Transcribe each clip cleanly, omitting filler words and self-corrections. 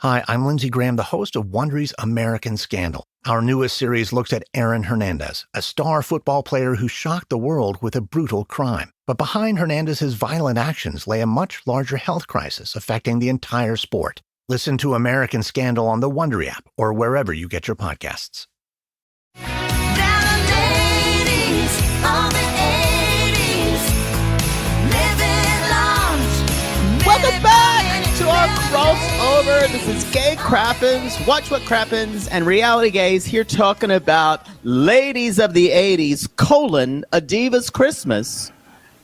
Hi, I'm Lindsey Graham, the host of Wondery's American Scandal. Our newest series looks at Aaron Hernandez, a star football player who shocked the world with a brutal crime. But behind Hernandez's violent actions lay a much larger health crisis affecting the entire sport. Listen to American Scandal on the Wondery app or wherever you get your podcasts. Welcome back to our crossover. This is Gay Crappens, Watch What Crappens, and Reality Gays here talking about Ladies of the 80s, a Divas Christmas.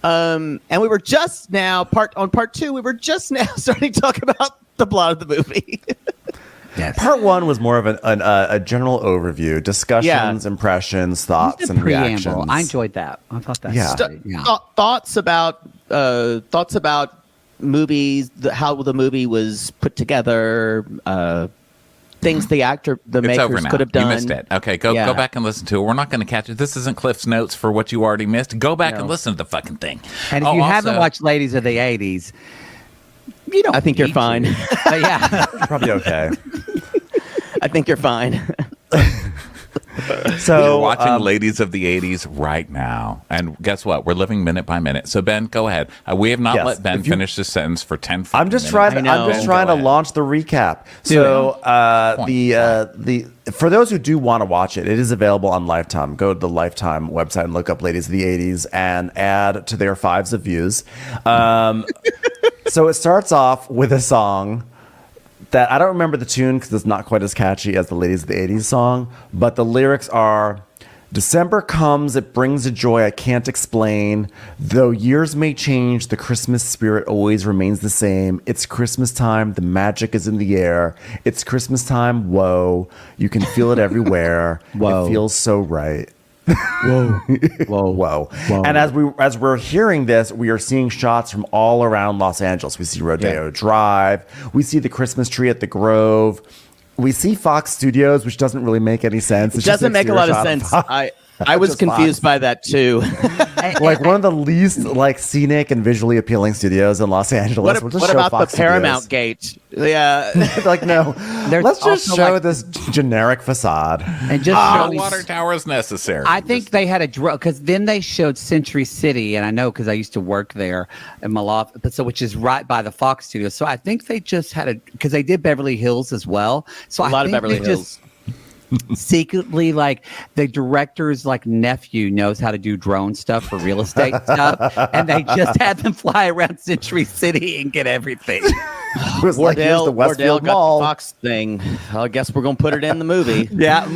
And we were just now, part two, we were just now starting to talk about the plot of the movie. Yes. Part one was more of a general overview, discussions, impressions, thoughts, and reactions. I enjoyed that. I thought that. Thoughts about movies, how the movie was put together, things the makers could have done. You missed it. Okay, go back and listen to it. We're not going to catch it. This isn't Cliff's Notes for what you already missed. Go back and listen to the fucking thing. And if you haven't watched Ladies of the 80s, you don't. I think you're fine. Yeah, probably okay. I think you're fine. So we're watching Ladies of the 80s right now. And guess what? We're living minute by minute. So Ben, go ahead. We have not let Ben finish this sentence for 10 I'm just trying to launch the recap. So for those who do want to watch it, it is available on Lifetime. Go to the Lifetime website and look up Ladies of the 80s and add to their 5s of views. So it starts off with a song that I don't remember the tune because it's not quite as catchy as the Ladies of the 80s song, but the lyrics are, December comes, it brings a joy I can't explain. Though years may change, the Christmas spirit always remains the same. It's Christmas time, the magic is in the air. It's Christmas time, whoa. You can feel it everywhere. Whoa. It feels so right. Whoa. Whoa. And as we're hearing this, we are seeing shots from all around Los Angeles. We see Rodeo Drive. We see the Christmas tree at the Grove. We see Fox Studios, which doesn't really make any sense. It doesn't make a lot of sense. I was confused by that too. Like one of the least scenic and visually appealing studios in Los Angeles. What about Fox the Paramount Gate? Yeah, no. Let's just show this generic facade. And just the water tower is necessary. I think they had a drone because then they showed Century City, and I know because I used to work there in my law, which is right by the Fox studio. So I think they just had because they did Beverly Hills as well. So a lot of Beverly Hills. Secretly, the director's nephew knows how to do drone stuff for real estate stuff, and they just had them fly around Century City and get everything. It was here's the Westfield Mall. The Fox thing. I guess we're gonna put it in the movie. Yeah,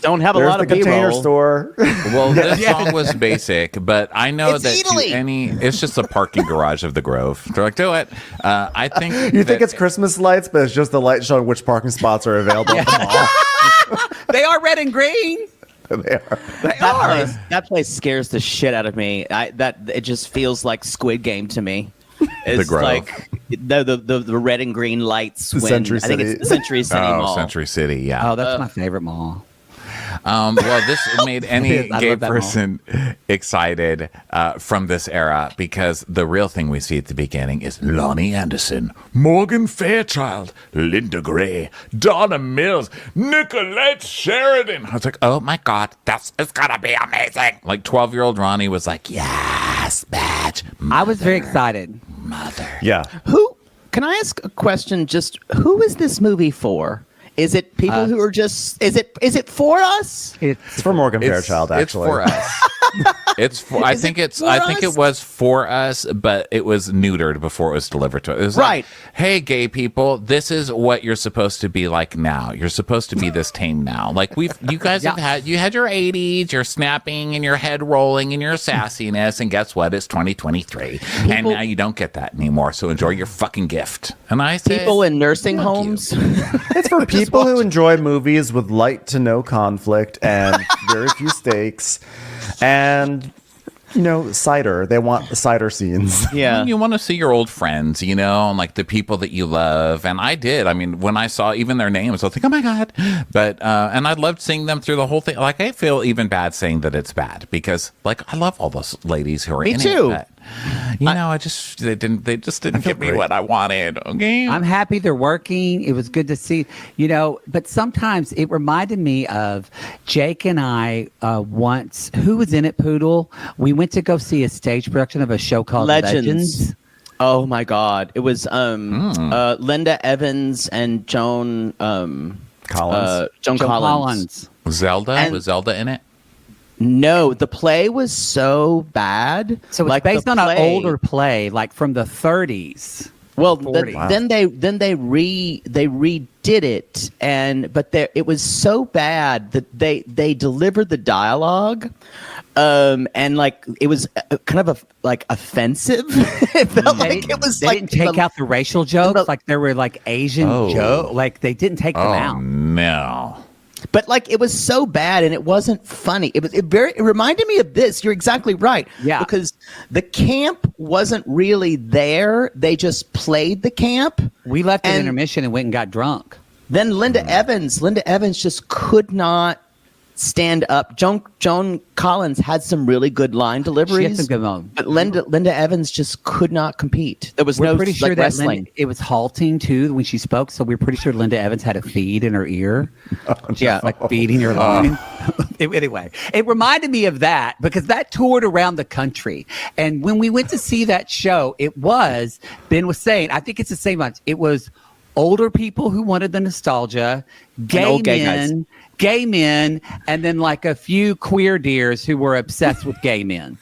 don't have a lot of B-roll. Container store. Well, this song was basic, but I know it's just a parking garage of the Grove. They're like, do it. I think you think it's Christmas lights, but it's just the light showing which parking spots are available at the mall. They are red and green. They are. That place scares the shit out of me. It just feels like Squid Game to me. It's like the red and green lights. Century City. I think it's the Century City Mall. Century City, yeah. Oh, that's my favorite mall. Well, this made any gay person excited from this era because the real thing we see at the beginning is Lonnie Anderson, Morgan Fairchild, Linda Gray, Donna Mills, Nicolette Sheridan. I was like, oh my God, it's gonna be amazing. 12-year-old Ronnie was like, yes, bitch. I was very excited. Mother. Yeah. Can I ask a question? Just who is this movie for? Is it people who are just? Is it for us? It's for Morgan Fairchild. Actually, it's for us. I think it was for us, but it was neutered before it was delivered to us. It was right. Hey, gay people, this is what you're supposed to be like now. You're supposed to be this tame now. You guys have had your 80s, your snapping and your head rolling and your sassiness, and guess what? It's 2023, and now you don't get that anymore. So enjoy your fucking gift. And I say, people in nursing homes. It's for people who enjoy movies with light to no conflict and very few stakes. And, cider. They want cider scenes. Yeah. You want to see your old friends, and the people that you love. And I did. I mean, when I saw even their names, I was like, oh my God. But, and I loved seeing them through the whole thing. I feel even bad saying that it's bad because, I love all those ladies who are in it. Me too. I just they just didn't give me what I wanted. Okay. I'm happy they're working. It was good to see, but sometimes it reminded me of Jake and I once, who was in it, Poodle? We went to go see a stage production of a show called Legends. Oh my God. It was Linda Evans and Joan Collins. Joan Collins. Zelda? Was Zelda in it? No, the play was so bad. So it's based on an older play, like from the 30s. Well, then they redid it, but it was so bad that they delivered the dialogue, and like it was kind of offensive. It felt like it was. They didn't take out the racial jokes, like there were like Asian jokes, like they didn't take them out. No. But like it was so bad and it wasn't funny. It reminded me of this. You're exactly right. Yeah. Because the camp wasn't really there. They just played the camp. We left at intermission and went and got drunk. Then Linda Evans just could not stand up. Joan Collins had some really good line deliveries. She had some good ones. But Linda Evans just could not compete. There was no pretty sure that wrestling. it was halting too when she spoke, so we're pretty sure Linda Evans had a feed in her ear. Like feeding her line. Anyway, it reminded me of that because that toured around the country. And when we went to see that show, Ben was saying, I think it's the same one. It was older people who wanted the nostalgia, gay men, and then like a few queer deers who were obsessed with gay men.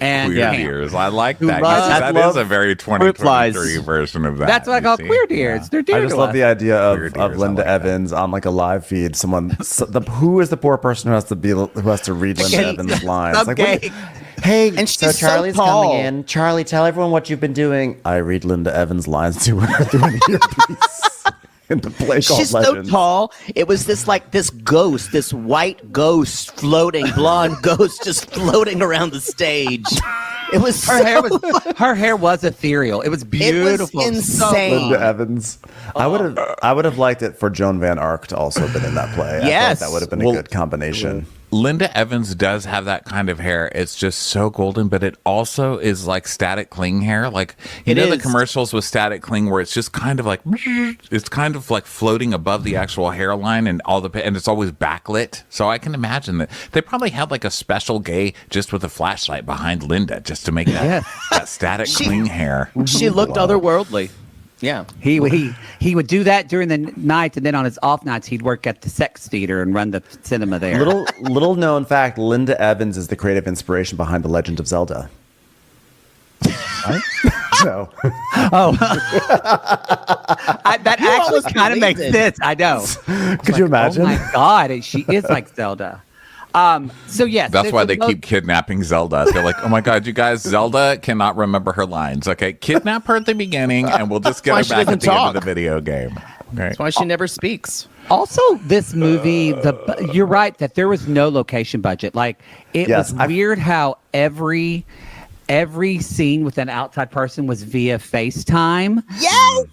And queer deers. I like that. That is a very 2023 version of that. That's what I call queer deers. They're deer. I just love the idea of Linda Evans on like a live feed. Who is the poor person who has to read Linda Evans' lines? Hey, and so Charlie's coming in. Charlie, tell everyone what you've been doing. I read Linda Evans' lines to her through an earpiece in the play called She's Legends. so tall. It was this ghost, this white ghost blonde ghost just floating around the stage. It was her hair was ethereal. It was beautiful. It was insane. Linda Evans. I would have liked it for Joan Van Ark to also have been in that play. Yes. I thought that would have been a good combination. Linda Evans does have that kind of hair. It's just so golden, but it also is like Static Cling hair. Like, the commercials with Static Cling where it's just kind of like, it's kind of like floating above the actual hairline and it's always backlit. So I can imagine that they probably had like a special gay just with a flashlight behind Linda just to make that Static Cling hair. She looked otherworldly. Yeah, he would do that during the night, and then on his off nights, he'd work at the Sex Theater and run the cinema there. Little known fact: Linda Evans is the creative inspiration behind The Legend of Zelda. Right? No. Oh, that actually kind of makes sense. I know. Could you imagine? Oh my God, she is like Zelda. So yes, that's why they keep kidnapping Zelda. They're like, oh my God, you guys, Zelda cannot remember her lines. Okay, kidnap her at the beginning, and we'll just get her back at the end of the video game. Okay. That's why she never speaks. Also, this movie, you're right that there was no location budget. Like it was weird how every scene with an outside person was via FaceTime. Yes.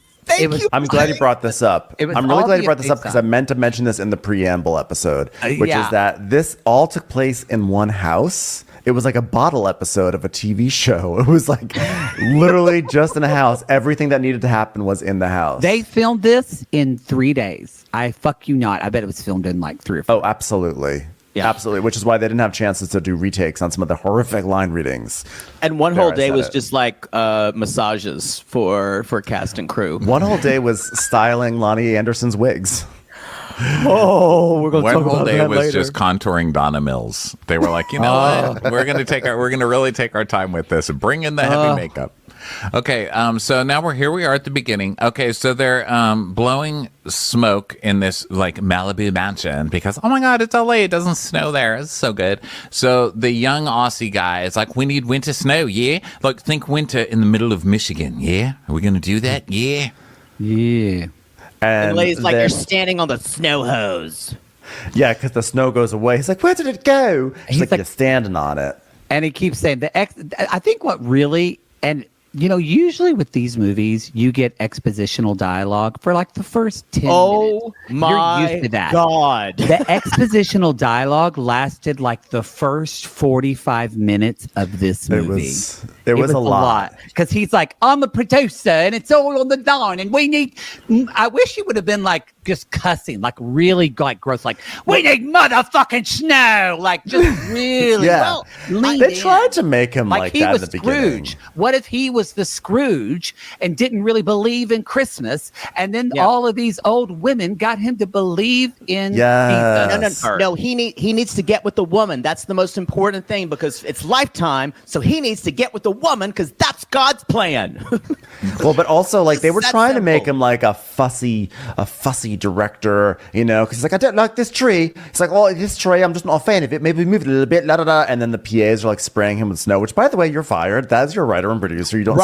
I'm glad you brought this up. I'm really glad you brought this up because I meant to mention this in the preamble episode, which is that this all took place in one house. It was like a bottle episode of a TV show. It was like literally just in a house. Everything that needed to happen was in the house. They filmed this in 3 days. I fuck you not. I bet it was filmed in like 3 or 4. Oh, absolutely. Yeah. Absolutely, which is why they didn't have chances to do retakes on some of the horrific line readings. And one whole day was just like massages for cast and crew. One whole day was styling Lonnie Anderson's wigs. Oh, we're going to talk about that later. One whole day was just contouring Donna Mills. They were like, you know what? We're going to really take our time with this and bring in the heavy makeup. Okay, so now here we are at the beginning. Okay, so they're blowing smoke in this like Malibu mansion because, oh my God, it's LA. It doesn't snow there. It's so good. So the young Aussie guy is like, we need winter snow, yeah? Like, think winter in the middle of Michigan, yeah? Are we going to do that? Yeah. Yeah. And Lay's like, you're standing on the snow hose. Yeah, because the snow goes away. He's like, where did it go? He's like, you're standing on it. And he keeps saying, I think what really, and usually with these movies, you get expositional dialogue for like the first 10 minutes. Oh my You're used to that. God. The expositional dialogue lasted like the first 45 minutes of this movie. It was a lot. Because he's like, I'm a producer and it's all on the line and we need, I wish he would have been like just cussing, like really like gross, like we need motherfucking snow, like just really. Yeah. They tried to make him like he that was at the beginning. Scrooge. What if he was the Scrooge and didn't really believe in Christmas, and then all of these old women got him to believe in Jesus? No. He needs to get with the woman. That's the most important thing because it's Lifetime. So he needs to get with the woman because that's God's plan. Well, but also like they were That's trying to simple. make him like a fussy director, because he's like, I don't like this tree. It's like, well, this tree, I'm just not a fan of it. Maybe move it a little bit, la da da. And then the PAs are like spraying him with snow. Which, by the way, you're fired. That's your writer and producer. You don't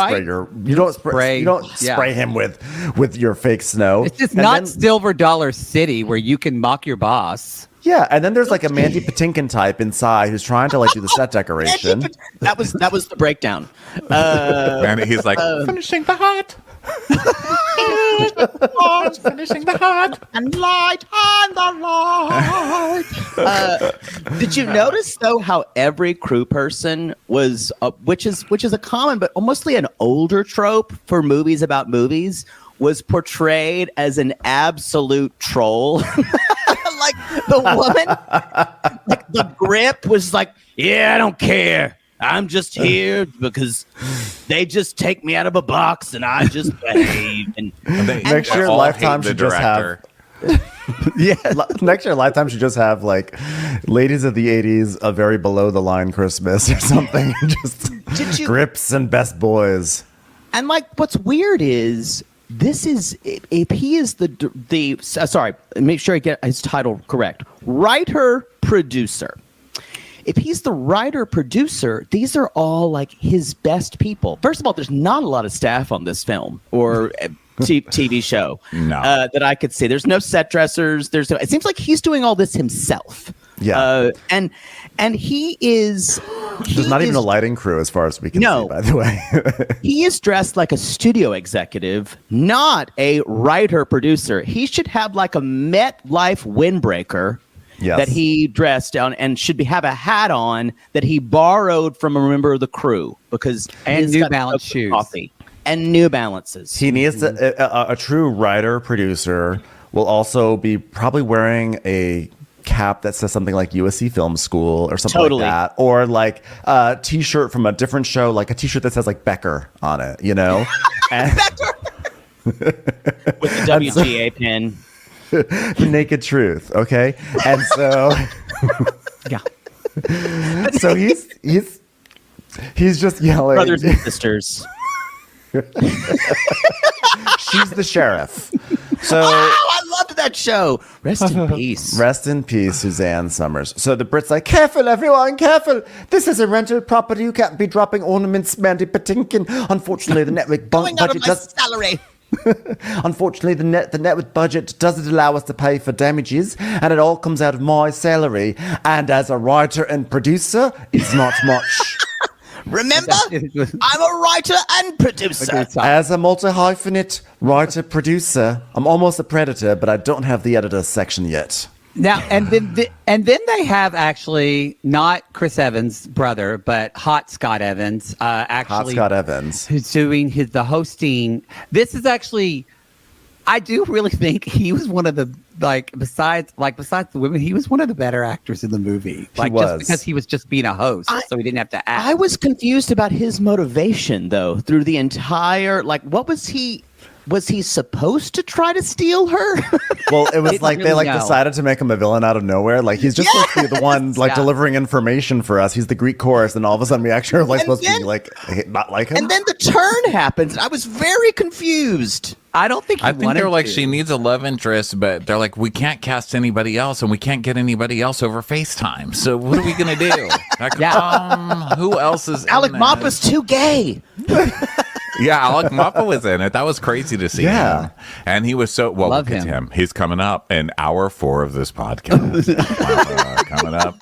spray him with your fake snow. It's just And not then- Silver Dollar City where you can mock your boss. Yeah, and then there's like a Mandy Patinkin type inside who's trying to like do the set decoration. That was the breakdown. And he's like, finishing the heart. Finishing the heart. And light on the light. Did you notice though how every crew person was, which is a common but mostly an older trope for movies about movies, was portrayed as an absolute troll. Like the woman, like the grip was like, yeah, I don't care. I'm just here because they just take me out of a box and I just behave. And Make sure all Lifetime hate the should just have. Next year, Lifetime should just have like Ladies of the 80s, a very below the line Christmas or something. Just grips and best boys. And like, what's weird is this is if he is the sorry, make sure I get his title correct. Writer producer. If he's the writer producer, these are all like his best people. First of all, there's not a lot of staff on this film or TV show that I could see. There's no set dressers. It seems like he's doing all this himself. Yeah, and he is. There's not even a lighting crew as far as we can see, by the way. He is dressed like a studio executive, not a writer producer. He should have like a MetLife windbreaker. Yes. That he dressed on and should have a hat on that he borrowed from a member of the crew because and New Balance shoes. Coffee and New Balances. He needs a true writer producer will also be probably wearing a cap that says something like USC Film School or something like that, or like a T-shirt from a different show, like a T-shirt that says like Becker on it, and Becker with the WGA pin. The naked truth, okay? And so so he's just yelling, brothers and sisters. She's the sheriff. So I loved that show. Rest in peace. Rest in peace, Suzanne Summers. So the Brits like, careful, everyone, careful. This is a rental property. You can't be dropping ornaments, Mandy Patinkin. Unfortunately, the network budget does. Salary. Unfortunately, the network budget doesn't allow us to pay for damages, and it all comes out of my salary. And as a writer and producer, it's not much. Remember, I'm a writer and producer. As a multi-hyphenate writer-producer, I'm almost a predator, but I don't have the editor section yet. Now, and then they have actually not Chris Evans' brother, but Hot Scott Evans. Hot Scott Evans, who's doing the hosting. This is actually, I do really think he was one of the besides the women, he was one of the better actors in the movie. Just because he was just being a host, so he didn't have to act. I was confused about his motivation though through the entire what was he? Was he supposed to try to steal her? Well, it was like they decided to make him a villain out of nowhere. Like he's just supposed to be the one delivering information for us. He's the Greek chorus, and all of a sudden we actually are supposed to be not like him. And then the turn happens. I was very confused. I don't think I think they're like, she needs a love interest, but they're like, we can't cast anybody else, and we can't get anybody else over FaceTime. So what are we gonna do? Like, who else is? Alec Moppa's too gay. Yeah, Alec Mapa was in it. That was crazy to see him. And he was so, well, Love look at him. He's coming up in hour 4 of this podcast. Coming up.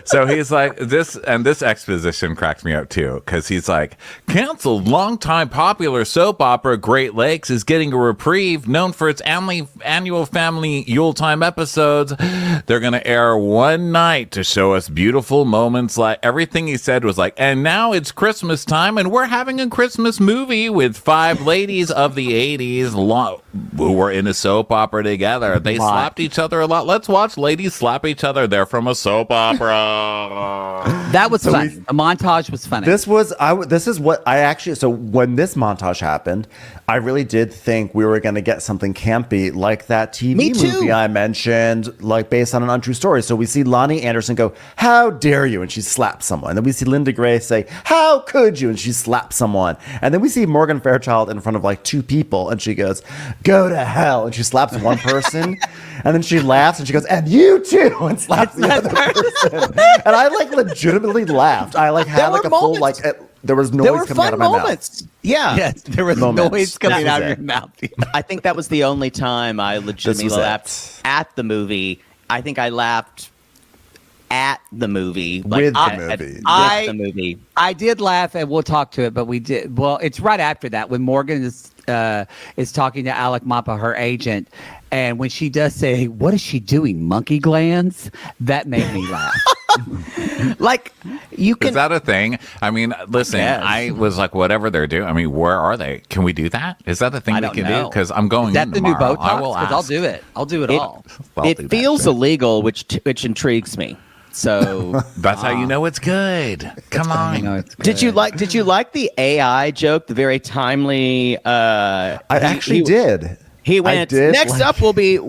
So he's like, this exposition cracks me up too, because he's like, canceled longtime popular soap opera Great Lakes is getting a reprieve, known for its annual family Yuletime episodes. They're going to air one night to show us beautiful moments. Like everything he said was like, and now it's Christmas time and we're having a Christmas movie with 5 ladies of the 80s who were in a soap opera together. They slapped each other a lot. Let's watch ladies slap each other. They're from a soap opera. That was funny. The montage was funny. This is what I actually, so when this montage happened, I really did think we were going to get something campy like that TV movie I mentioned, like based on an untrue story. So we see Lonnie Anderson go, how dare you? And she slaps someone. And then we see Linda Gray say, how could you? And she slaps someone. And then we see Morgan Fairchild in front of like 2 people. And she goes, go to hell. And she slaps one person. And then she laughs and she goes, and you too. And slaps the other person. And I like legitimately laughed. I like had like a full like... There was noise coming out of my mouth. Yeah. Yes, there was noise coming out of your mouth. I think that was the only time I legitimately laughed at the movie. I think I laughed at the movie. With the movie. I did laugh, and we'll talk to it, but we did. Well, it's right after that when Morgan is talking to Alec Mapa, her agent, and when she does say, what is she doing, monkey glands? That made me laugh. Like, you can... Is that a thing? I mean, listen, I was like, whatever they're doing. I mean, where are they? Can we do that? Is that a thing we can do? Because I'm going in tomorrow. Is that the new Botox? Because I'll do it. I'll do it all. It feels illegal, which intrigues me. So that's how you know it's good. Come on. Did you like the AI joke? The very timely. I actually did. He went. Next up will be from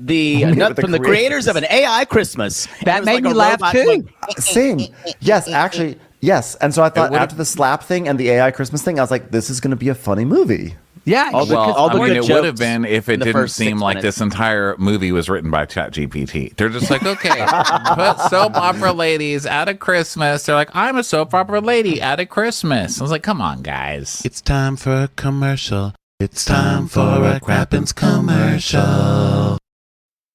the creators of an AI Christmas. That made me laugh too. Same. Yes, actually, yes. And so I thought after the slap thing and the AI Christmas thing, I was like, this is going to be a funny movie. Yeah, it would have been if it didn't seem like this entire movie was written by ChatGPT. They're just like, okay, put soap opera ladies at a Christmas. They're like, I'm a soap opera lady at a Christmas. I was like, come on, guys. It's time for a commercial. It's time for a Crappens commercial.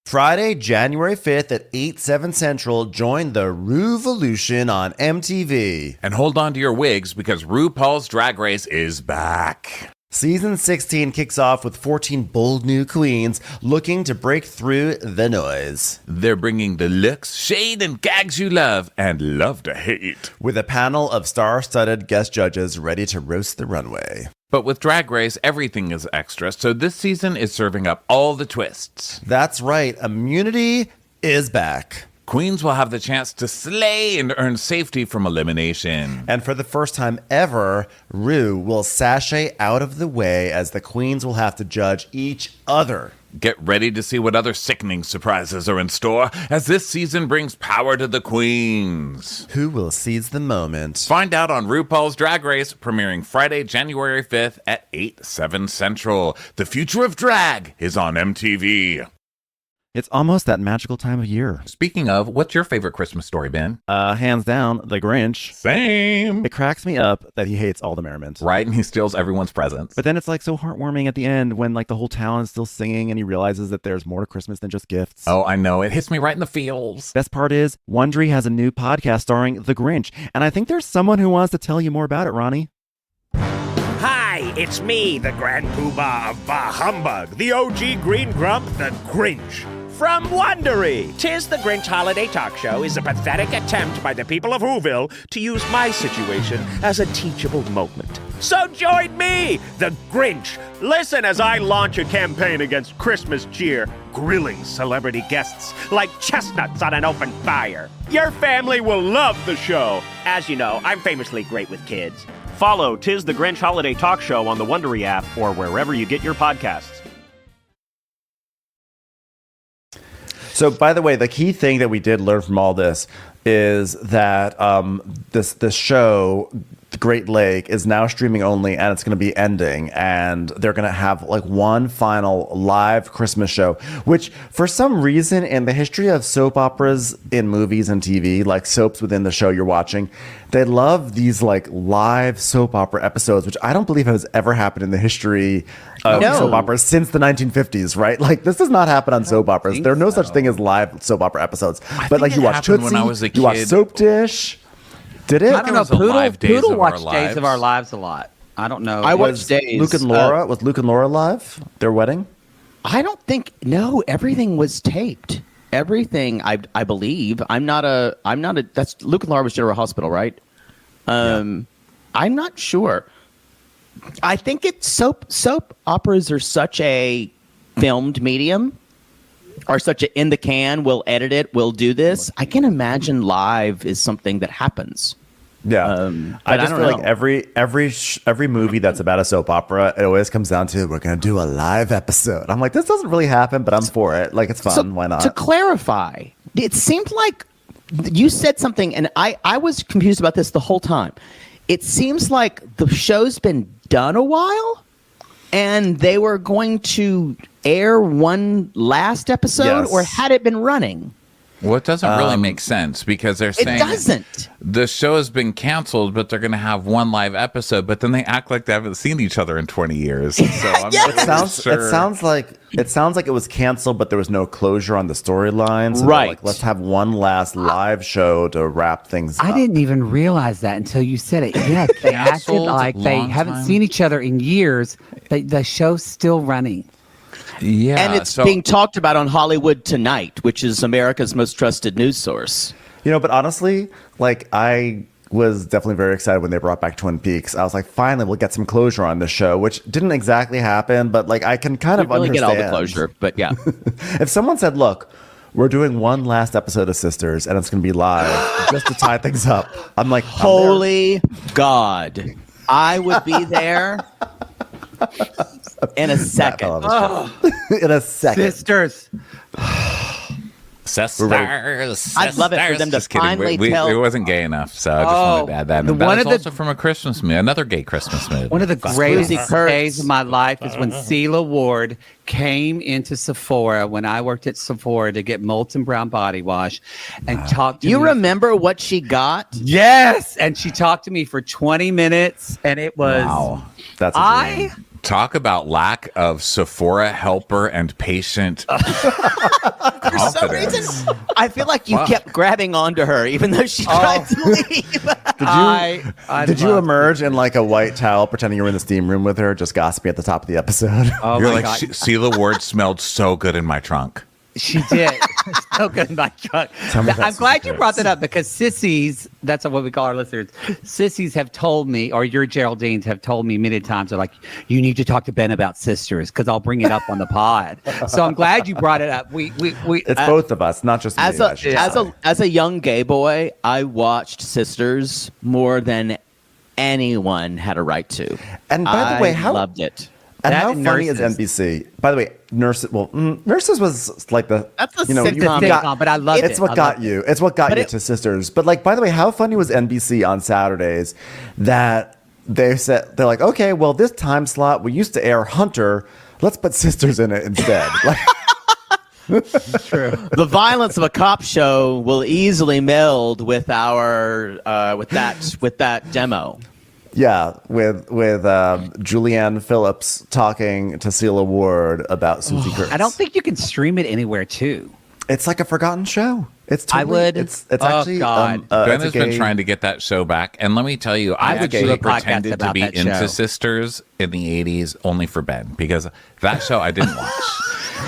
Friday, January 5th at 8/7 Central, join the Revolution on MTV. And hold on to your wigs because RuPaul's Drag Race is back. Season 16 kicks off with 14 bold new queens looking to break through the noise. They're bringing the looks, shade, and gags you love and love to hate. With a panel of star-studded guest judges ready to roast the runway. But with Drag Race, everything is extra, so this season is serving up all the twists. That's right, immunity is back. Queens will have the chance to slay and earn safety from elimination. And for the first time ever, Rue will sashay out of the way as the queens will have to judge each other. Get ready to see what other sickening surprises are in store as this season brings power to the queens. Who will seize the moment? Find out on RuPaul's Drag Race, premiering Friday, January 5th at 8/7 Central. The future of drag is on MTV. It's almost that magical time of year. Speaking of, what's your favorite Christmas story, Ben? Hands down, The Grinch. Same. It cracks me up that he hates all the merriment. Right, and he steals everyone's presents. But then it's like so heartwarming at the end when like the whole town is still singing and he realizes that there's more to Christmas than just gifts. Oh, I know. It hits me right in the feels. Best part is, Wondery has a new podcast starring The Grinch. And I think there's someone who wants to tell you more about it, Ronnie. Hi, it's me, the Grand Poobah of Bah Humbug, the OG Green Grump, the Grinch. From Wondery, 'Tis the Grinch Holiday Talk Show is a pathetic attempt by the people of Whoville to use my situation as a teachable moment. So join me, the Grinch. Listen as I launch a campaign against Christmas cheer, grilling celebrity guests like chestnuts on an open fire. Your family will love the show. As you know, I'm famously great with kids. Follow 'Tis the Grinch Holiday Talk Show on the Wondery app or wherever you get your podcasts. So, by the way, the key thing that we did learn from all this is that this show, Great Lake, is now streaming only, and it's going to be ending, and they're going to have like one final live Christmas show, which for some reason in the history of soap operas in movies and TV, like soaps within the show you're watching, they love these like live soap opera episodes, which I don't believe has ever happened in the history of soap operas since the 1950s, right? Like this does not happen on soap operas. There's no such thing as live soap opera episodes. But like you watch Tootsie, when I was a you watch kid. Soap Dish. Did it? I don't know. was a live Days Poodle of watched Our Days of Lives. Our Lives a lot. I don't know. I Was watched Days. Luke and Laura was Luke and Laura live? Their wedding? I don't think. No, everything was taped. Everything. I believe. I'm not a. That's Luke and Laura was General Hospital, right? I'm not sure. I think it's soap operas are such a filmed medium, are such a in the can. We'll edit it. We'll do this. I can imagine live is something that happens. Yeah, I but just I feel don't like every movie that's about a soap opera, it always comes down to we're gonna do a live episode. I'm like, this doesn't really happen, but I'm for it. Like, it's fun. So, Why not? To clarify, it seemed like you said something, and I was confused about this the whole time. It seems like the show's been done a while, and they were going to air one last episode, Yes. or had it been running? Well, it doesn't really make sense because they're It saying doesn't. the show has been canceled, but they're going to have one live episode. But then they act like they haven't seen each other in 20 years. So I'm Yes. not really sure. It sounds like it was canceled, but there was no closure on the storyline. So they're Right. like, let's have one last live show to wrap things up. I didn't even realize that until you said it. Yes, they acted Canceled, like they long haven't time. seen each other in years. The show's still running. Yeah, And it's so- being talked about on Hollywood Tonight, which is America's most trusted news source. But honestly, like I was definitely very excited when they brought back Twin Peaks. I was like, finally, we'll get some closure on this show, which didn't exactly happen, but like I can kind of Really get understand. all the closure, but yeah. If someone said, look, we're doing one last episode of Sisters and it's going to be live just to tie things up, I'm like, Holy God. I would be there in a second. in a second. Sisters. Sisters, I'd love it for sisters. them to Just kidding. finally we, tell- It wasn't gay enough, so I just wanted to add that. the And that one was of the- also from a Christmas movie, another gay Christmas movie. One of the greatest Swoozy Kurtz. days of my life is when Celia Ward came into Sephora when I worked at Sephora to get Molten Brown body wash and talked to You me. remember what she got? Yes, and she talked to me for 20 minutes, and it was Wow. That's a I. dream. Talk about lack of Sephora helper and patient For some reason, I feel like you kept grabbing onto her, even though she tried to leave. I Did you loved emerge in like a white towel, pretending you were in the steam room with her, just gossiping at the top of the episode? Oh You're my like, God. Sheila Ward smelled so good in my trunk. She did. So good in my truck. Tell me I'm that's glad you secrets. brought that up because sissies, that's what we call our listeners. Sissies have told me, or your Geraldines have told me many times, they're like, you need to talk to Ben about Sisters because I'll bring it up on the pod. So I'm glad you brought it up. It's both of us, not just me. As I should say. as a young gay boy, I watched Sisters more than anyone had a right to. And by the way, how loved it? And That how and funny Nurses. is NBC? By the way, Nurses. Well, Nurses was like the That's a you sitcom. you Sitcom, but I loved It's it. what I got loved you. It's what got But you it- to Sisters. But like, by the way, how funny was NBC on Saturdays that they said they're like, okay, well, this time slot we used to air Hunter. Let's put Sisters in it instead. Like, The violence of a cop show will easily meld with our with that demo. yeah, with Julianne Phillips talking to Celia Ward about Susie Kurtz. I don't think you can stream it anywhere too. It's like a forgotten show. It's I totally, would- It's oh, actually God. Ben it's a has been gay- trying to get that show back. And let me tell you, I would do actually a podcast pretended to about be that into show. Sisters in the 80s only for Ben because that show I didn't watch.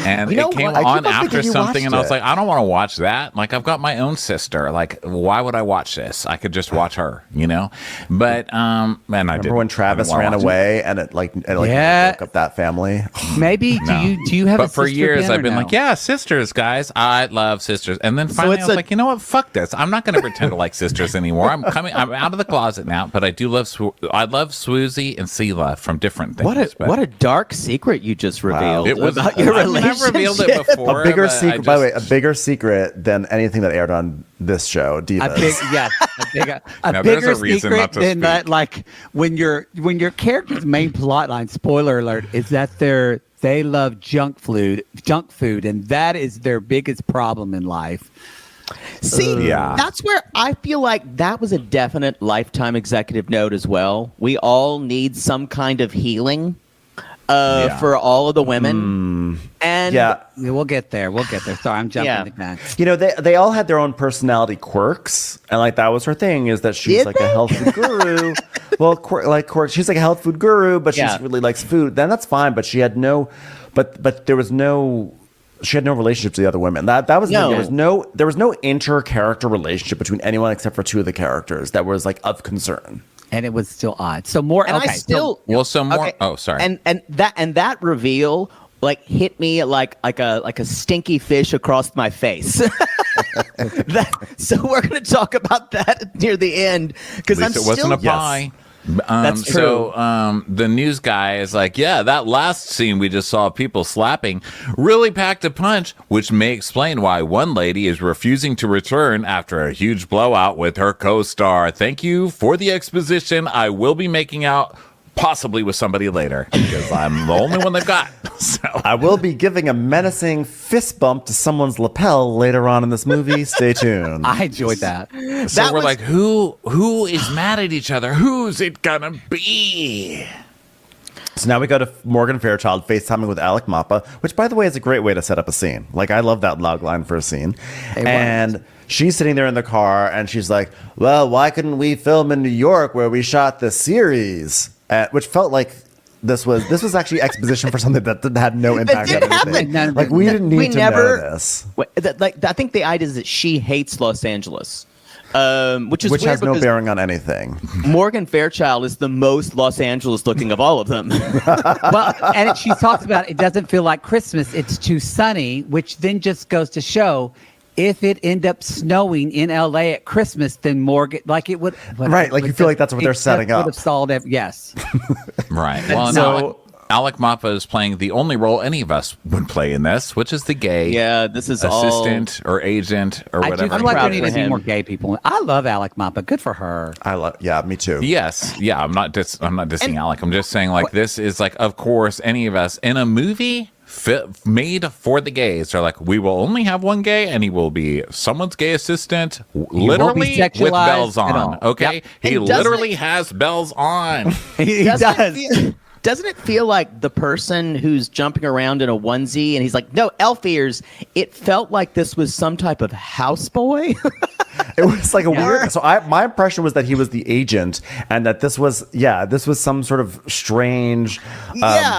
And You know it came what? I keep on on thinking after you something, and I was watched like, it. I don't want to watch that. Like, I've got my own sister. Like, why would I watch this? I could just watch her, you know? But, man, I didn't. Remember when Travis ran away and it Yeah. broke up that family? Maybe do you have a But for sister, years, Ben, I've or been no? like, yeah, Sisters, guys. I love Sisters. And then finally, it's I was a- like, you know what? Fuck this. I'm not going to pretend to like Sisters anymore. I'm out of the closet now. But I do love. I love Swoozie and Sela from different things. What a dark secret you just revealed It was about your I'm not revealed it before. A bigger but secret, by the way, a bigger secret than anything that aired on this show, Divas. A bigger secret than that. Like when your character's main plot line, spoiler alert, is that they love junk food, and that is their biggest problem in life. See, that's where I feel like that was a definite Lifetime executive note as well. We all need some kind of healing for all of the women. And we'll get there. Sorry, I'm jumping the gun. You know, they all had their own personality quirks, and like that was her thing, is that she's like a health food guru. Well, quirks. She's like a health food guru, but she really likes food. Then that's fine, but she had no, but there was no. She had no relationship to the other women. That was there was no inter-character relationship between anyone except for two of the characters that was like of concern. And it was still odd. So more. And more. Oh, sorry. And that reveal like hit me like a stinky fish across my face. So we're gonna talk about that near the end because it wasn't a pie. That's true. So the news guy is like, yeah, that last scene we just saw people slapping really packed a punch, which may explain why one lady is refusing to return after a huge blowout with her co-star. Thank you for the exposition. I will be making out possibly with somebody later because I'm the only one they've got. So I will be giving a menacing fist bump to someone's lapel later on in this movie. Stay tuned. I enjoyed that. So we're like, who is mad at each other? Who's it gonna be? So now we go to Morgan Fairchild FaceTiming with Alec Mapa, which, by the way, is a great way to set up a scene. Like, I love that log line for a scene. And she's sitting there in the car, and she's like, well, why couldn't we film in New York where we shot the series? Which felt like this was actually exposition for something that had no impact on anything. Like, we didn't need to know this. I think the idea is that she hates Los Angeles. Which has no bearing on anything. Morgan Fairchild is the most Los Angeles looking of all of them. Well, and she talks about it doesn't feel like Christmas. It's too sunny, which then just goes to show if it end up snowing in LA at Christmas, then Morgan, like it would. Right. Like you feel like that's what they're setting up. Would have solved it. Yes. Right. Well, so Alec Mapa is playing the only role any of us would play in this, which is the gay this is assistant or agent or whatever. I do feel like there need to be more gay people. I love Alec Mapa. Good for her. Me too. Yes. Yeah. I'm not dissing Alec. I'm just saying like this is like, of course, any of us in a movie made for the gays. They're like, we will only have one gay and he will be someone's gay assistant, literally with bells on. Okay. Yep. He literally has bells on. He does. Doesn't it feel like the person who's jumping around in a onesie and he's like, no, elf ears? It felt like this was some type of houseboy. It was like a weird. So my impression was that he was the agent, and that this was some sort of strange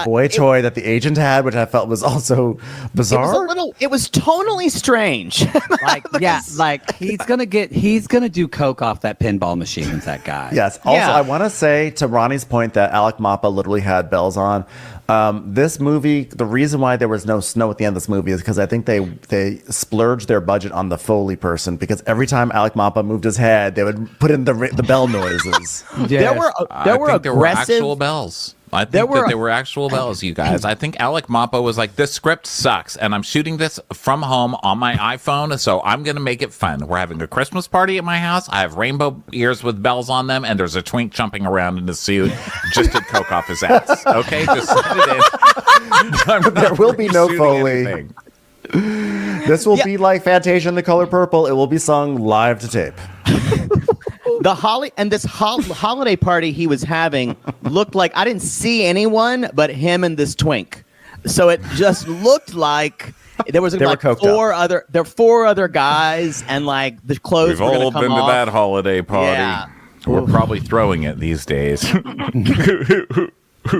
boy toy that the agent had, which I felt was also bizarre. It was tonally strange. Like he's gonna do coke off that pinball machine with that guy. Yes. Also, I want to say to Ronnie's point that Alec Mapa literally had bells on. This movie, the reason why there was no snow at the end of this movie is because I think they splurged their budget on the Foley person, because every time Alec Mapa moved his head, they would put in the bell noises. There were actual bells. I think that there were actual bells, you guys. I think Alec Mapa was like, this script sucks, and I'm shooting this from home on my iPhone, so I'm going to make it fun. We're having a Christmas party at my house. I have rainbow ears with bells on them, and there's a twink jumping around in his suit. Just did coke off his ass. Okay? Just send it in. There will be no Foley. Anything. This will be like Fantasia in the Color Purple. It will be sung live to tape. This holiday party he was having looked like, I didn't see anyone but him and this twink. So it just looked like there was like four other guys, and like the clothes were going to come off. We've all been to that holiday party. Yeah. We're probably throwing it these days.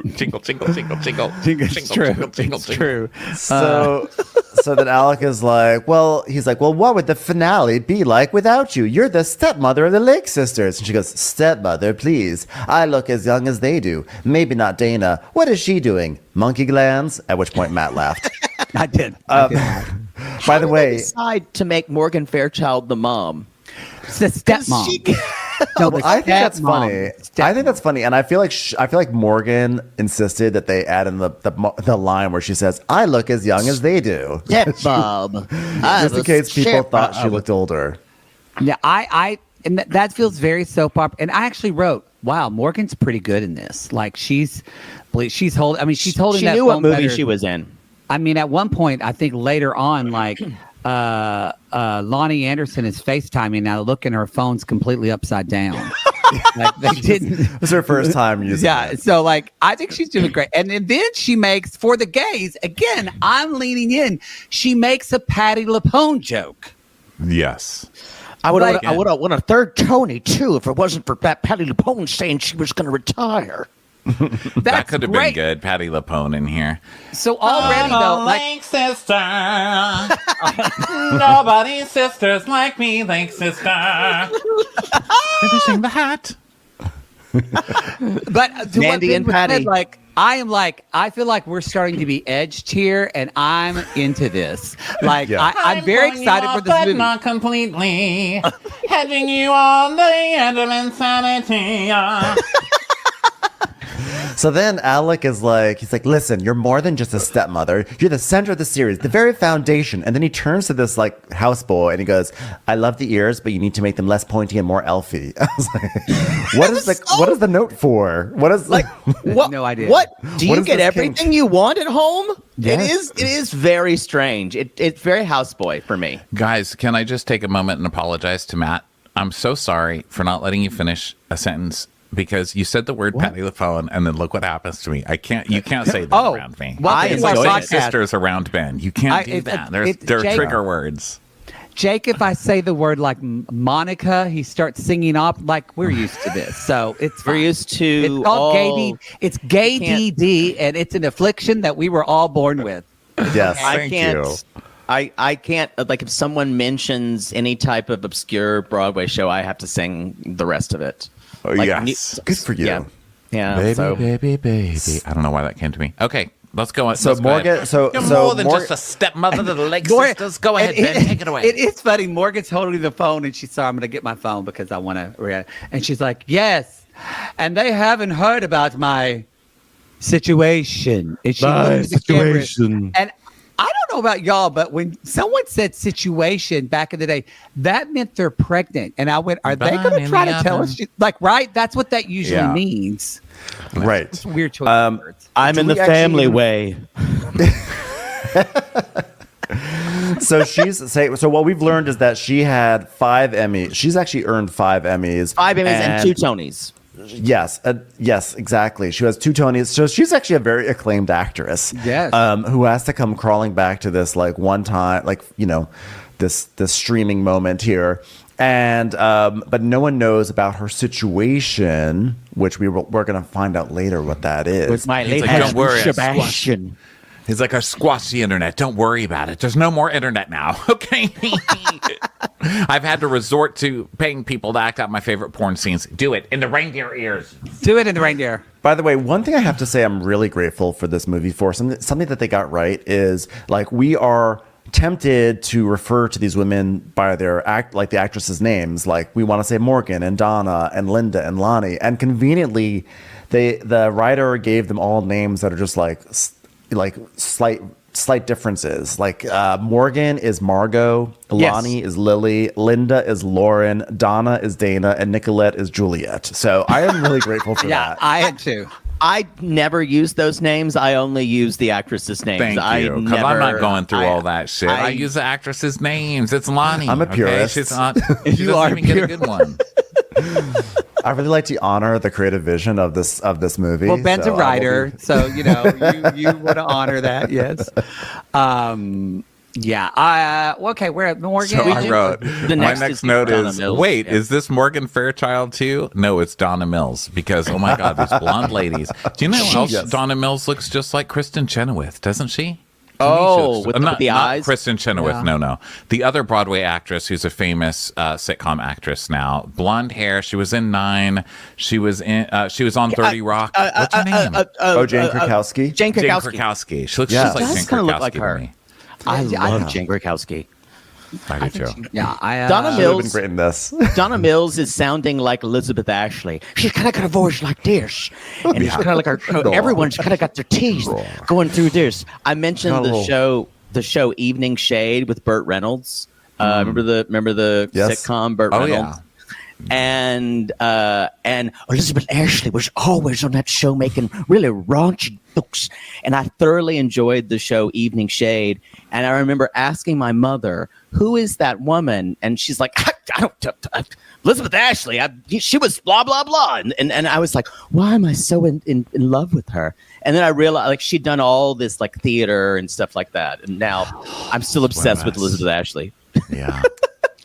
Jingle, jingle, jingle, jingle. It's true. So then Alec is like, well, what would the finale be like without you? You're the stepmother of the Lake sisters. And she goes, stepmother, please. I look as young as they do. Maybe not Dana. What is she doing? Monkey glands? At which point Matt laughed. I did. By the way, decide to make Morgan Fairchild the mom. It's the stepmom. No, Well, I think that's funny. I think that's funny, and I feel like Morgan insisted that they add in the line where she says, "I look as young as they do," Bob. just in case people thought she looked older. Yeah, and that feels very soap opera. And I actually wrote, "Wow, Morgan's pretty good in this. Like she's holding. I mean, she's holding. She that knew what phone movie better. she was in. I mean, at one point, I think later on, like Lonnie Anderson is FaceTiming now, looking her phone's completely upside down. Like they didn't. It was her first time using it. So like I think she's doing great. And then she makes, for the gays, again, I'm leaning in. She makes a Patti LuPone joke. Yes. I would Like- have won a third Tony too if it wasn't for Patti LuPone saying she was going to retire. That That's could have great. been good. Patti LuPone in here. So already though, like sister. Nobody's sister's like me, like sister. Finishing the hat. but to what Mandy Ben and was Patty. said, I feel like we're starting to be edged here, and I'm into this. Like Yeah. I'm very excited for this movie. Not completely. Hedging you on the edge of insanity. So then Alec is like, he's like, listen, you're more than just a stepmother. You're the center of the series, the very foundation. And then he turns to this like houseboy and he goes, I love the ears, but you need to make them less pointy and more elfy. I was like, what is the note for? What is like, What? No idea. What? Do What you is get this everything kink? you want at home? Yes. It is very strange. It's very houseboy for me. Guys, can I just take a moment and apologize to Matt? I'm so sorry for not letting you finish a sentence because you said the word Patti LuPone and then look what happens to me. You can't say that around me. Well, I It's enjoyed like it. sisters around Ben. You can't do that. They're Jake- trigger words. Jake, if I say the word like Monica, he starts singing up. Like we're used to this, so it's We're fine. used to It's called gay all- D. It's gay can't- DD, and it's an affliction that we were all born with. yes. I Thank can't. you. I can't, like, if someone mentions any type of obscure Broadway show, I have to sing the rest of it. Oh, Like, yes. Good for you. Yeah. Yeah. Baby, so baby, baby. I don't know why that came to me. Okay, let's go on. So Let's go ahead. Morgan, so You're so more than Mor- just a stepmother to the Lake Morgan- Sisters. Go ahead, and Ben. Take it away. It is funny. Morgan's holding the phone, and she's sorry, I'm going to get my phone because I want to react. And she's like, yes. And they haven't heard about my situation. And she looked at the camera, and I don't know about y'all, but when someone said situation back in the day, that meant they're pregnant. And I went, are they Bun going in to try the to tell oven. us? Like, right? That's what that usually Yeah. means. right. It's a weird choice of words. I'm Do in the we actually- family way. So so what we've learned is that she had 5 Emmys. She's actually earned 5 Emmys. 5 Emmys and 2 Tonys. Yes, yes, exactly. She has 2 Tonys. So she's actually a very acclaimed actress. Yes. Who has to come crawling back to this like one time, like, you know, this streaming moment here. And but no one knows about her situation, which we're going to find out later what that is. With my He's late like, don't husband, worry, I Sebastian. He's like, I squashed the internet. Don't worry about it. There's no more internet now. Okay. I've had to resort to paying people to act out my favorite porn scenes. Do it in the reindeer ears. Do it in the reindeer. By the way, one thing I have to say I'm really grateful for this movie for, something that they got right is, like, we are tempted to refer to these women by their the actresses' names. Like, we want to say Morgan and Donna and Linda and Lonnie. And conveniently, the writer gave them all names that are just like slight differences. Like Morgan is Margot, Yes. Lonnie is Lily, Linda is Lauren, Donna is Dana, and Nicolette is Juliet. So I am really grateful for Yeah, that. I had to. I never use those names. I only use the actresses' names. Thank you. Because I'm not going through all that shit. I use the actresses' names. It's Lonnie. I'm a purist. Okay? She's not. She You doesn't are even get a good one. I really like to honor the creative vision of this movie. Well, Ben's so a I will writer, be- so you know you want to honor that. Yes. Yeah. Okay. We're at Morgan. So I wrote, The my next next is note Donna is, Mills. wait, Yeah. is this Morgan Fairchild too? No, it's Donna Mills. Because, oh my God, these blonde ladies. Do you know who else Yes. Donna Mills looks just like Kristen Chenoweth, doesn't she? Oh, with not, the not eyes? Kristen Chenoweth, no. The other Broadway actress who's a famous sitcom actress now. Blonde hair. She was in 9. She was on 30 Rock. What's her name? Jane Krakowski. Jane Jane Krakowski. Krakowski. She looks Yeah. just like Does Jane kinda look like Krakowski her. to me. I I love know. Jane Krakowski. I do too. Yeah, Donna Should have been Mills. great in this. Donna Mills is sounding like Elizabeth Ashley. She's kind of got a voice like this, and it's kind of like everyone's kind of got their teeth going through this. I mentioned the show Evening Shade with Burt Reynolds. Remember the Yes. sitcom Burt Oh, Reynolds? yeah. And Elizabeth Ashley was always on that show making really raunchy jokes, and I thoroughly enjoyed the show Evening Shade. And I remember asking my mother, "Who is that woman?" And she's like, "I don't, Elizabeth Ashley. She was blah blah blah." And I was like, "Why am I so in love with her?" And then I realized like she'd done all this like theater and stuff like that, and now I'm still obsessed with Elizabeth Ashley. Yeah.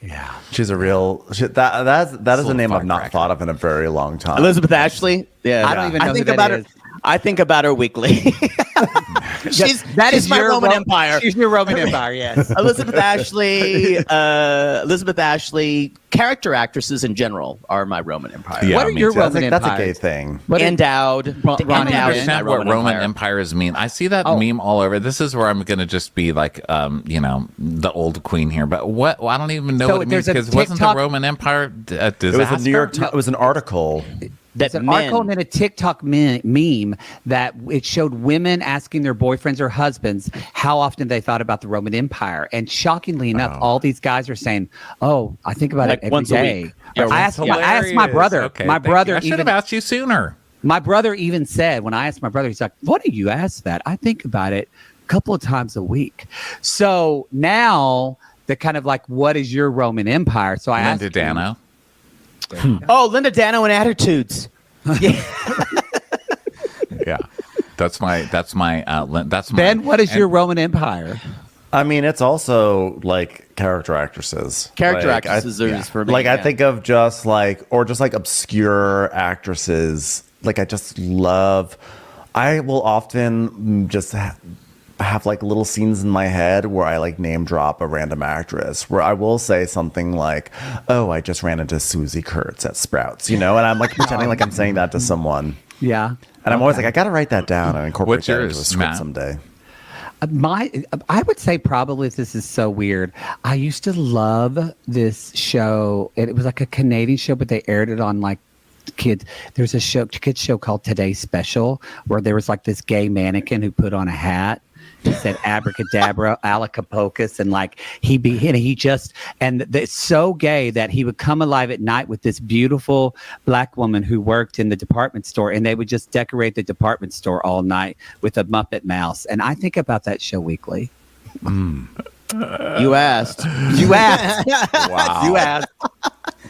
yeah. She's a real. That is a name I've not firecracker. thought of in a very long time. Elizabeth Ashley. Yeah, I don't even know think who that about is. her. I think about her weekly. she's my Roman Empire. She's your Roman Empire, yes. Elizabeth Ashley. Character actresses in general are my Roman Empire. Yeah, What are me your too. Roman That's a empires? gay thing. What are- Endowed. I don't Ronnie Endowed is understand my what Roman Empire. empires mean. I see that Oh. meme all over. This is where I'm going to just be like, the old queen here. But what? Well, I don't even know So what it means there's a because wasn't the TikTok- Roman Empire a It was disaster? a New York. It was an article. That It's an men, article and then a TikTok meme that it showed women asking their boyfriends or husbands how often they thought about the Roman Empire. And shockingly enough, all these guys are saying, "Oh, I think about Like it every once a day." week. Yeah, I asked my brother. Okay, my thank you. brother I should have even asked you sooner. my brother even said when I asked my brother, he's like, "What do you ask that?" I think about it a couple of times a week. So now the kind of like, what is your Roman Empire? So I asked Linda Dano. Oh, Linda Dano and Attitudes. Yeah. Yeah, that's my. Ben, what is your Roman Empire? I mean, it's also like character actresses. Character Like, actresses is for me. Like I yeah. think of just like obscure actresses. Like I just love. I will often just have like little scenes in my head where I like name drop a random actress. Where I will say something like, "Oh, I just ran into Susie Kurtz at Sprouts," and I'm like pretending like I'm saying that to someone. Yeah. And I'm always like, I got to write that down and incorporate What's that into a yours, script Matt? someday. I would say probably this is so weird. I used to love this show. It was like a Canadian show, but they aired it on like kids. There's a kids show called Today's Special where there was like this gay mannequin who put on a hat. He said abracadabra, alacapocus, and like it's so gay that he would come alive at night with this beautiful black woman who worked in the department store, and they would just decorate the department store all night with a Muppet mouse. And I think about that show weekly. You asked. You asked. Wow. You asked.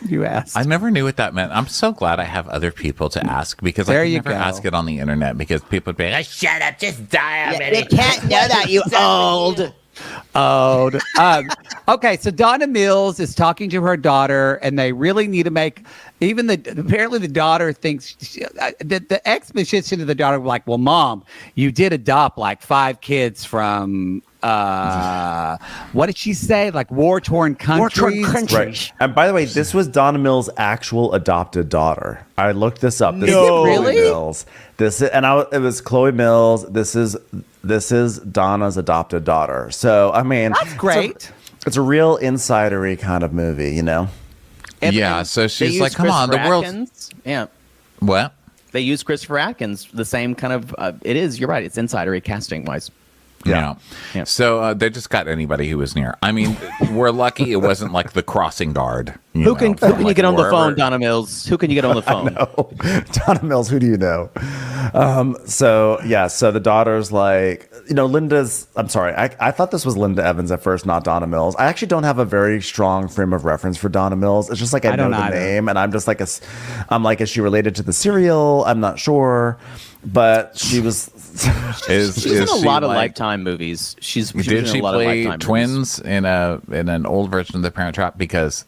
You asked. I never knew what that meant. I'm so glad I have other people to ask because There I can you never go. ask it on the internet because people would be like, shut up, just die already. You can't know that, you old. old. Okay, so Donna Mills is talking to her daughter, and they really need to make. Apparently the daughter thinks the exposition of the daughter was like, "Well, Mom, you did adopt like 5 kids from what did she say? Like war-torn countries." Right. And by the way, this was Donna Mills' actual adopted daughter. I looked this up. This No. is Chloe Really? Mills. It was Chloe Mills. This is Donna's adopted daughter. So I mean, That's great. It's a real insidery kind of movie, Yeah, so They she's use like, come on, the Christopher world. Atkins. Yeah. What? They use Christopher Atkins, the same kind of. It is. You're right. It's insidery casting wise. Yeah. Yeah. So they just got anybody who was near. I mean, we're lucky it wasn't like the crossing guard. Who can you like get on the phone, wherever- Donna Mills? Who can you get on the phone? Donna Mills, who do you know? So the daughter's like, Linda's, I'm sorry, I thought this was Linda Evans at first, not Donna Mills. I actually don't have a very strong frame of reference for Donna Mills. It's just like I know don't the either. name, and I'm just like, I'm like, is she related to the serial? I'm not sure. But she was. She's in a she lot of like- Lifetime movies. She's Did in she a lot play of Lifetime twins in an old version of The Parent Trap? Because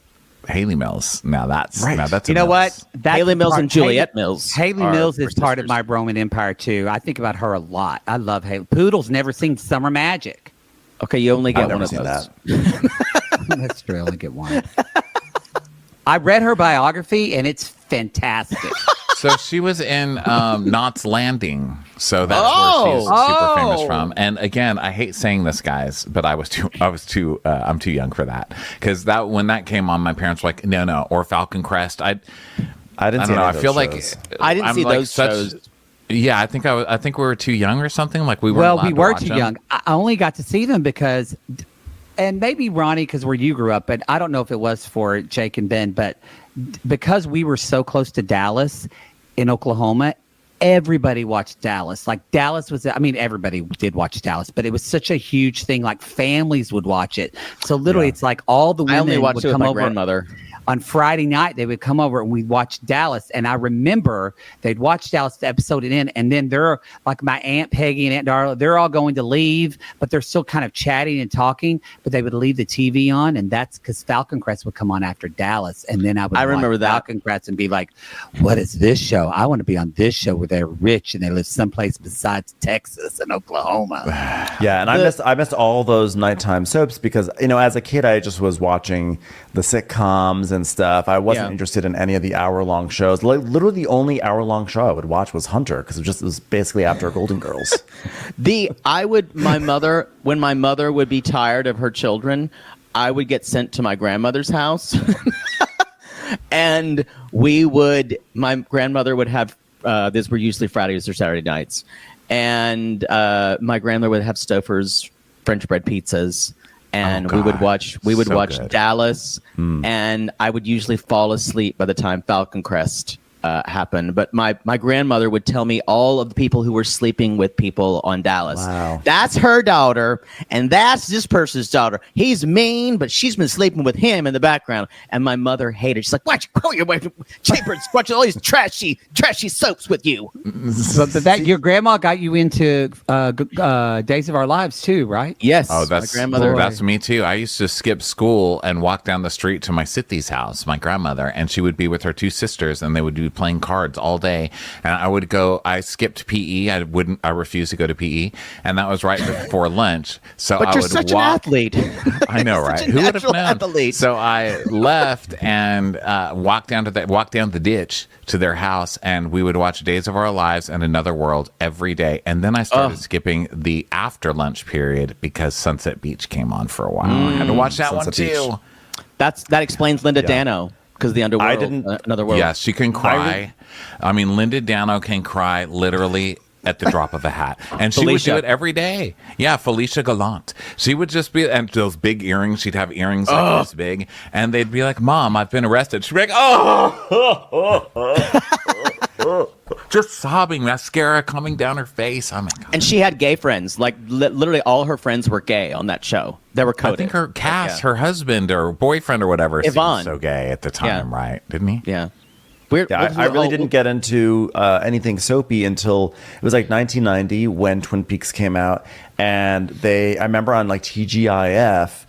Haley Mills. Now that's Right. Now that's a You know Mills. what? That's Haley the Mills part- and Juliette Mills Haley are Mills is her part of sisters. my Roman Empire too. I think about her a lot. I love Haley. Poodle's never seen Summer Magic. Okay, you only get I've one never of seen those. that. That's true. I only get one. I read her biography, and it's fantastic. So she was in Knots Landing. So that's where she's super famous from. And again, I hate saying this, guys, but I'm too young for that. Because when that came on, my parents were like, no, or Falcon Crest. I didn't see know. any I of those feel shows. I didn't see those shows. Yeah, I think we were too young or something. Like we weren't Well, allowed we to were watch too them. young. I only got to see them because, and maybe Ronnie, because where you grew up, but I don't know if it was for Jake and Ben, but because we were so close to Dallas in Oklahoma, everybody watched Dallas. Like Dallas was, I mean, everybody did watch Dallas, but it was such a huge thing. Like families would watch it. So literally, it's like all the I women only watched would it with come my over. grandmother. On Friday night, they would come over and we'd watch Dallas. And I remember they'd watch Dallas the episode in, and then they're like my Aunt Peggy and Aunt Darla, they're all going to leave, but they're still kind of chatting and talking, but they would leave the TV on. And that's because Falcon Crest would come on after Dallas. And then I remember watch that. Falcon Crest and be like, what is this show? I want to be on this show where they're rich and they live someplace besides Texas and Oklahoma. Yeah, and I missed all those nighttime soaps because, as a kid, I just was watching the sitcoms and stuff. I wasn't interested in any of the hour-long shows. Like, literally, the only hour-long show I would watch was Hunter because it was basically after Golden Girls. When my mother would be tired of her children, I would get sent to my grandmother's house, and my grandmother would have. These were usually Fridays or Saturday nights, and my grandmother would have Stouffer's French bread pizzas. And we would watch good. Dallas, and I would usually fall asleep by the time Falcon Crest happened. But my grandmother would tell me all of the people who were sleeping with people on Dallas. Wow. That's her daughter, and that's this person's daughter. He's mean, but she's been sleeping with him in the background. And my mother hated. She's like, "Watch your wife, Chambers, watching all these trashy soaps with you." But your grandma got you into Days of Our Lives too, right? Yes. Oh, that's my grandmother. That's me too. I used to skip school and walk down the street to my Sithy's house, my grandmother, and she would be with her two sisters, and they would be playing cards all day. And I skipped PE. I refused to go to PE, and that was right before lunch. So But I you're would such walk. an athlete. I know, Such right? a Who would have natural known? athlete. So I left and walked down the ditch to their house, and we would watch Days of Our Lives and Another World every day. And then I started skipping the after lunch period because Sunset Beach came on for a while. I had to watch that Sunset one too. Beach. That explains Linda Dano because the Underworld. I didn't- Another World. Yes, she can cry. I mean, Linda Dano can cry literally at the drop of a hat. And she would Felicia. do it every day. Yeah, Felicia Gallant. She would just be, and those big earrings, she'd have earrings like this big, and they'd be like, "Mom, I've been arrested." She'd be like, "Oh." Just sobbing, mascara coming down her face. Oh my God. And she had gay friends. Like literally, all her friends were gay on that show. They were I coded. think her Cass, her husband or boyfriend or whatever, Yvonne. seemed so gay at the time, right? Didn't he? Yeah. We're, Yeah, I really didn't get into anything soapy until it was like 1990 when Twin Peaks came out, and I remember on like TGIF,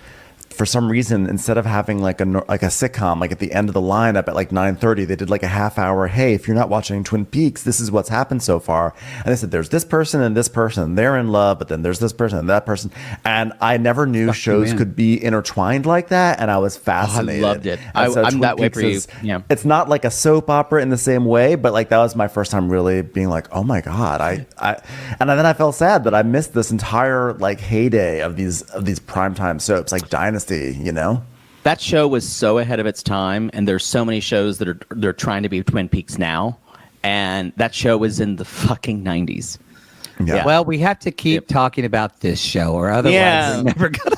for some reason, instead of having like a sitcom, like at the end of the lineup at like 9:30, they did like a half hour. Hey, if you're not watching Twin Peaks, this is what's happened so far. And they said there's this person and this person, and they're in love, but then there's this person and that person. And I never knew shows could be intertwined like that, and I was fascinated. I loved it. And so I'm Twin that way Peaks for you. is- Yeah. It's not like a soap opera in the same way, but like that was my first time really being like, oh my God. And then I felt sad that I missed this entire like heyday of these primetime soaps like Dynasty, That show was so ahead of its time, and there's so many shows that they're trying to be Twin Peaks now, and that show was in the fucking 90s. Yeah. Well, we have to keep talking about this show, or otherwise we're never gonna.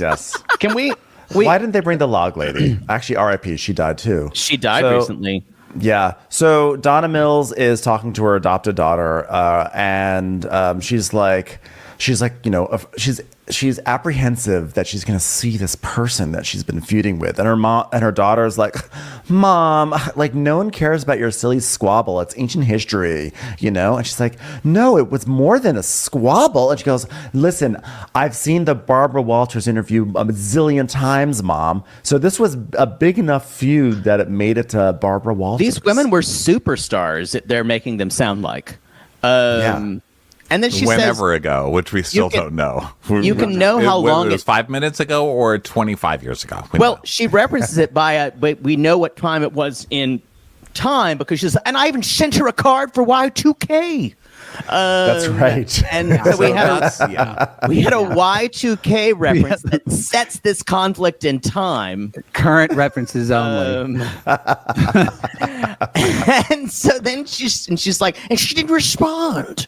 Yes. Can we? Why didn't they bring the log lady? Actually, R.I.P. She died too. She died So- recently. Yeah. So Donna Mills is talking to her adopted daughter, and she's apprehensive that she's going to see this person that she's been feuding with, and her daughter's like, "Mom, like no one cares about your silly squabble. It's ancient history, And she's like, "No, it was more than a squabble." And she goes, "Listen, I've seen the Barbara Walters interview a zillion times, Mom. So this was a big enough feud that it made it to Barbara Walters." These women were superstars. They're making them sound like. Yeah. And then she Whenever says, ago, which we still can- don't know. you can know how long it was. 5 minutes ago or 25 years ago. We well, don't know. she references it by we know what time it was in time because she's, and I even sent her a card for Y2K. That's right. And so we had a Y2K reference that sets this conflict in time. Current references only. And so then she's like, and she didn't respond.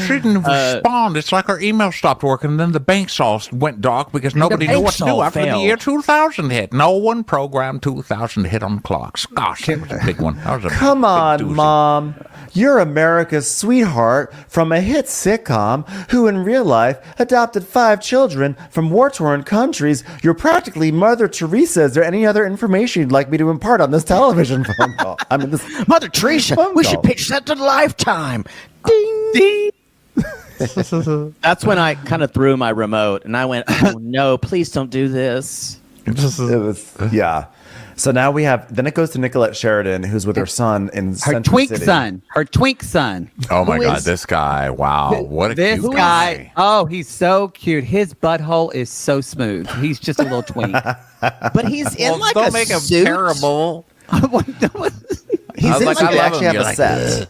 She didn't respond. It's like her email stopped working, and then the banks all went dark because nobody knew what to do after the year 2000 hit. No one programmed 2000 hit on clocks. Gosh, that was a big one. That was a Come big on, doozy. Mom. You're America's sweetheart from a hit sitcom who in real life adopted 5 children from war-torn countries. You're practically Mother Teresa. Is there any other information you'd like me to impart on this television phone call? I mean, this Mother Teresa, we should pitch that to Lifetime. Ding, ding. That's when I kind of threw my remote and I went, oh no, please don't do this. it was, yeah. So now we have, then it goes to Nicolette Sheridan, who's with her son in Her Century twink City. son. Her twink son. Oh my Who God, is- this guy! Wow, what a This cute guy. Oh, he's so cute. His butthole is so smooth. He's just a little twink. But he's in like don't a make him suit. terrible. He's I in like- like, I they love actually him. have You're a like, set.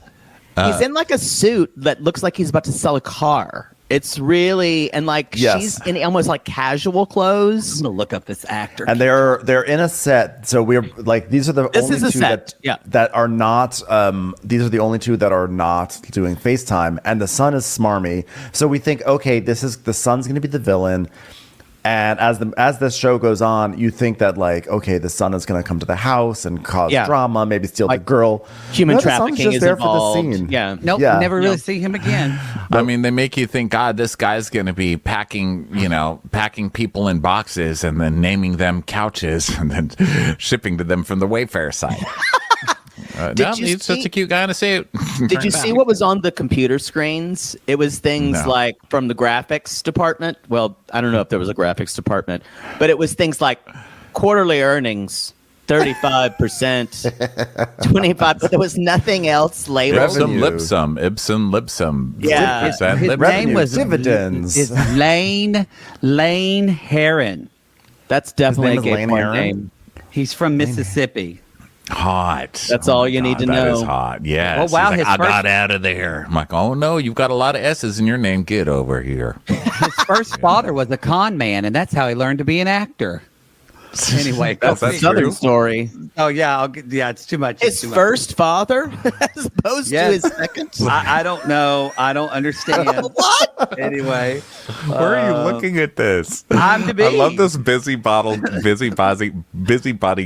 He's in like a suit that looks like he's about to sell a car. It's really, and like Yes. she's in almost like casual clothes. I'm gonna look up this actor. And they're in a set. So we're like, these are the This only is a two set, yeah. that are not, these are the only two that are not doing FaceTime. And the son is smarmy. So we think, okay, the son's going to be the villain. And as this show goes on, you think that like, okay, the son is going to come to the house and cause Yeah. drama, maybe steal Like, the girl. human No, the son's trafficking just is there involved. for the scene. Yeah. Nope, Yeah. never really see him again. I mean, they make you think, God, this guy's going to be packing people in boxes and then naming them couches and then shipping to them from the Wayfair site. No, you he's such see- a cute guy in a suit. Did you see what was on the computer screens? It was things No. like from the graphics department. Well, I don't know if there was a graphics department, but it was things like quarterly earnings, 35%, 25%, but there was nothing else labeled. Revenue. Ibsen lipsum. Yeah. 50% His lip- name was dividends. Is Lane Heron. That's definitely name a is gay Lane porn Aaron? name. He's from Mississippi. Hot. That's Oh all my you need to that know. is hot. Yes. Oh, wow, He's like, his I first- got out of there. I'm like, oh no, you've got a lot of S's in your name. Get over here. His first father was a con man, and that's how he learned to be an actor. Anyway, go That's A figure. Southern true. story. Oh yeah, it's too much. His It's too much. first father, as opposed to Yes. his second. I don't know. I don't understand. What? Anyway, Where are you looking at this? I'm to be. I love this busybody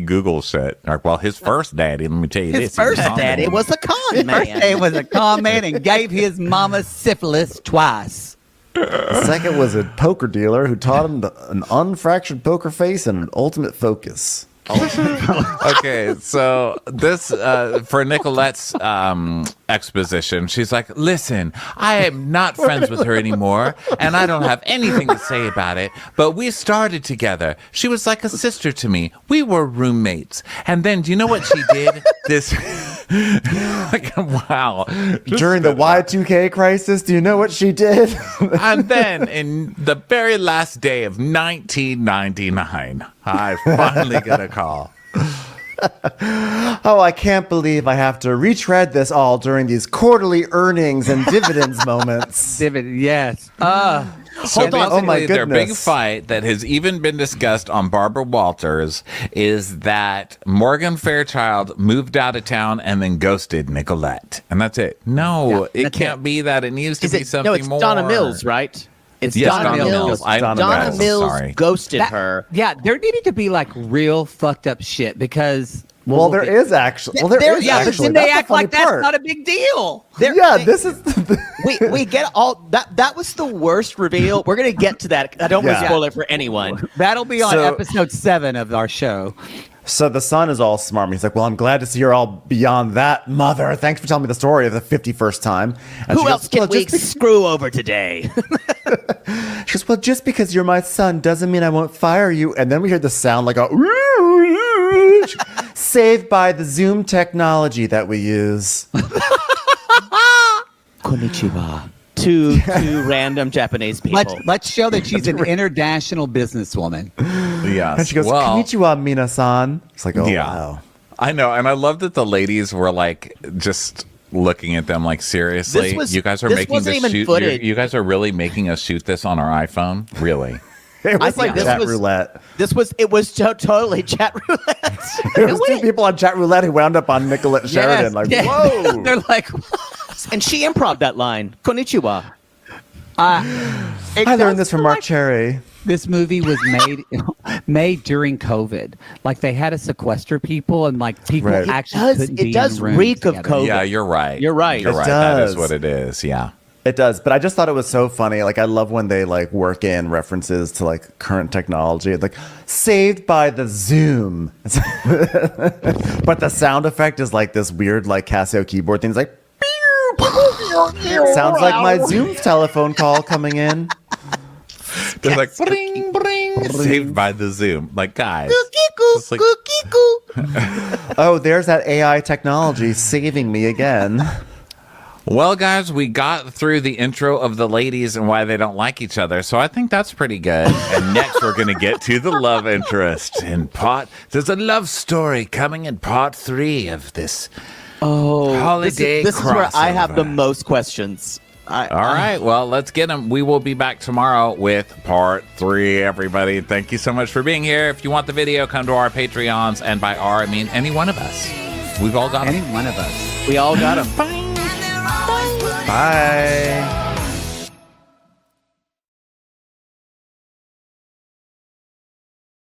Google shit. Like, well, his first daddy, let me tell you His this. he was first on daddy one. was a con His first man. name was a con man and gave his mama syphilis twice. The second was a poker dealer who taught him an unfractured poker face and an ultimate focus. Okay, so this for Nicolette's exposition, she's like, listen, I am not friends with her anymore, and I don't have anything to say about it, but we started together. She was like a sister to me. We were roommates. And then, do you know what she did? This, like, wow. During the Y2K crisis, do you know what she did? And then, in the very last day of 1999, I finally get a call. Oh, I can't believe I have to retread this all during these quarterly earnings and dividends moments. Yes. So Hold on. Oh, my basically, their big goodness. fight that has even been discussed on Barbara Walters is that Morgan Fairchild moved out of town and then ghosted Nicolette. And that's it. No, it that's can't be that. It needs to Is be it, something no, it's more. Donna Mills, right? It's Yes, Donna Mills. Donna Donna Mills. Mills Sorry. ghosted That- her. Yeah, there needed to be like real fucked up shit because. Well, there is actually. Well, there is Yeah, but actually. then they That's the act like funny that's part. not a big deal. Yeah, this is. We get all that. That was the worst reveal. We're gonna get to that. I don't want to Yeah. spoil it for anyone. That'll be on So- episode 7 of our show. So the son is all smart. He's like, "Well, I'm glad to see you're all beyond that, mother. Thanks for telling me the story of the 51st time." And Who she else goes, can "Well, we just screw over today? She goes, "Well, just because you're my son doesn't mean I won't fire you." And then we hear the sound like a saved by the Zoom technology that we use. Konnichiwa. Two random Japanese people. Let's show that she's an international businesswoman. Yes. And she goes, well, "Konnichiwa, Mina-san." It's like, oh Yeah. wow. I know, and I love that the ladies were like just looking at them like, seriously, you guys are making this shoot. You guys are really making us shoot this on our iPhone, really? It was like chat roulette. It was totally chat roulette. It was two people on chat roulette who wound up on Nicolette Sheridan. Whoa! They're like, and she improv that line. Konnichiwa. I learned this from Mark Cherry. This movie was made during COVID. Like they had to sequester people, and like people actually couldn't be in rooms reek of together. COVID. Yeah, you're right. You're right. You're right. That is what it is. Yeah. It does, but I just thought it was so funny. Like, I love when they like work in references to like current technology, like saved by the Zoom. But the sound effect is like this weird like Casio keyboard thing. It's like sounds like my Zoom telephone call coming in. They're like bring, bring, saved by the Zoom. Like, guys, like, oh, there's that AI technology saving me again. Well, guys, we got through the intro of the ladies and why they don't like each other, so I think that's pretty good. And next, we're going to get to the love interest in There's a love story coming in part 3 of this holiday. This is where I have the most questions. All right, well, let's get them. We will be back tomorrow with part 3, everybody. Thank you so much for being here. If you want the video, come to our Patreons, and by our, I mean any one of us. We've all got them. Any one of us. We all got them. Bye.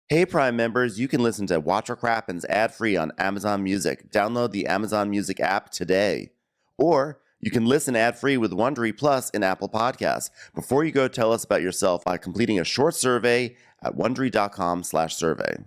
Hey, Prime members, you can listen to Watch What Crappens ad-free on Amazon Music. Download the Amazon Music app today. Or you can listen ad-free with Wondery Plus in Apple Podcasts. Before you go, tell us about yourself by completing a short survey at Wondery.com/survey.